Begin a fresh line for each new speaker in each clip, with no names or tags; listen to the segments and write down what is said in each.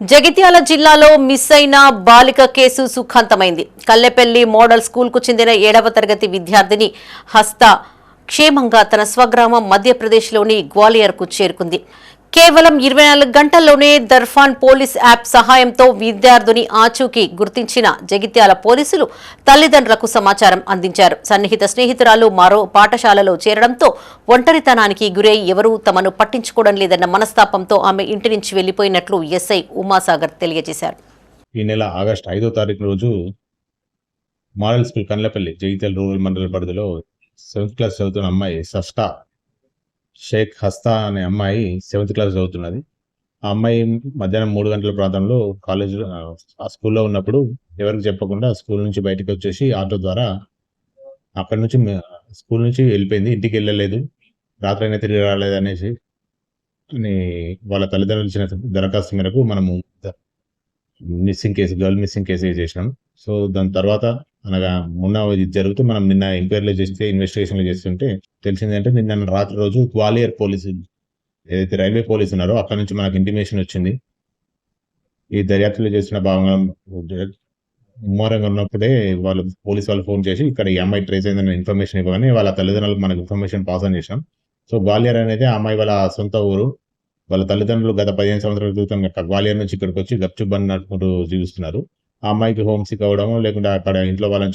జగిత్యాల జిల్లాలో మిస్ అయిన బాలిక కేసు సుఖాంతమైంది. కల్లెపల్లి మోడల్ స్కూల్కు చెందిన 7వ తరగతి విద్యార్థిని హస్త క్షేమంగా తన స్వగ్రామం మధ్యప్రదేశ్లోని గ్వాలియర్కు చేరుకుంది. కేవలం 24 గంటల్లోనే దర్ఫాన్ పోలీస్ యాప్ సహాయంతో విద్యార్థిని ఆచూకీ గుర్తించిన జగిత్యాల పోలీసులు తల్లిదండ్రులకు సమాచారం అందించారు. సన్నిహిత స్నేహితురాలు మరో పాఠశాలలో చేరడంతో ఒంటరితనానికి గురై ఎవరూ తమను పట్టించుకోవడం లేదన్న మనస్తాపంతో ఆమె ఇంటి నుంచి వెళ్లిపోయినట్లు ఎస్ఐ ఉమాసాగర్ తెలియజేశారు.
ఈ నెల ఆగస్టు 5వ తారీఖు రోజు మోడల్ స్కూల్ కన్లపల్లి జగిత్యాల రూరల్ మండల పరిధిలో 7th క్లాస్ చదువుతున్న అమ్మాయి సఫ్తా షేక్ హస్తా అనే అమ్మాయి 7th క్లాస్ చదువుతున్నది. ఆ అమ్మాయి మధ్యాహ్నం 3 గంటల ప్రాంతంలో ఆ స్కూల్లో ఉన్నప్పుడు ఎవరికి చెప్పకుండా స్కూల్ నుంచి బయటకు వచ్చేసి ఆటో ద్వారా అక్కడి నుంచి స్కూల్ నుంచి వెళ్ళిపోయింది. ఇంటికి వెళ్ళలేదు, రాత్రి అయినా తిరిగి రాలేదు అనేసి వాళ్ళ తల్లిదండ్రులు ఇచ్చిన దరఖాస్తు మేరకు మనము గర్ల్ మిస్సింగ్ కేసు చేసినాం. సో దాని తర్వాత అనగా మొన్న ఇది జరుగుతూ మనం నిన్న ఎంక్వైరీలో చేస్తే ఇన్వెస్టిగేషన్లు చేస్తుంటే తెలిసిందంటే నిన్న రాత్రి రోజు గ్వాలియర్ పోలీసు ఏదైతే రైల్వే పోలీసు ఉన్నారో అక్కడ నుంచి మనకు ఇంటిమేషన్ వచ్చింది. ఈ దర్యాప్తులో చేసిన భాగంగా ముమ్మరంగా ఉన్నప్పుడే పోలీసు వాళ్ళు ఫోన్ చేసి ఇక్కడ ఈ అమ్మాయి ట్రేస్ అయిందన్న ఇన్ఫర్మేషన్ ఇవ్వగానే వాళ్ళ తల్లిదండ్రులకు మనకు ఇన్ఫర్మేషన్ పాస్ అని చేసాం. సో గ్వాలియర్ అనేది ఆ అమ్మాయి వాళ్ళ సొంత ఊరు. వాళ్ళ తల్లిదండ్రులు గత 15 సంవత్సరాల క్రితం గ్వాలియర్ నుంచి ఇక్కడికి వచ్చి గప్చుప్ బండి నడుపుకుంటూ జీవిస్తున్నారు. ఆ అమ్మాయికి హోమ్ సిక్ అవ్వడమో లేకుంటే అక్కడ ఇంట్లో వాళ్ళని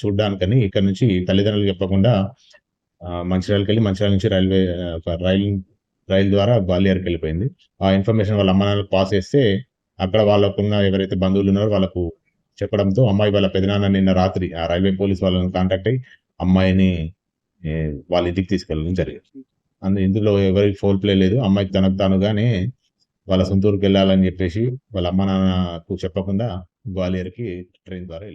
చూడడానికని ఇక్కడ నుంచి తల్లిదండ్రులు చెప్పకుండా మంచిర్యాలకి వెళ్ళి మంచిర్యాల నుంచి రైలు ద్వారా గ్వాలియర్కి వెళ్ళిపోయింది. ఆ ఇన్ఫర్మేషన్ వాళ్ళ అమ్మ నాన్నలకు పాస్ చేస్తే అక్కడ వాళ్ళకున్న ఎవరైతే బంధువులు ఉన్నారో వాళ్ళకు చెప్పడంతో అమ్మాయి వాళ్ళ పెదనాన్న నిన్న రాత్రి ఆ రైల్వే పోలీస్ వాళ్ళని కాంటాక్ట్ అయ్యి అమ్మాయిని వాళ్ళ ఇంటికి తీసుకెళ్ళడం జరిగింది. ఇందులో ఎవరికి ఫోల్ ప్లే లేదు. అమ్మాయికి తనకు తానుగానే వాళ్ళ సొంత ఊరికి వెళ్ళాలని చెప్పేసి వాళ్ళ అమ్మ నాన్నకు చెప్పకుండా గ్వాలియర్కి ట్రైన్ ద్వారా వెళ్ళిపోయింది.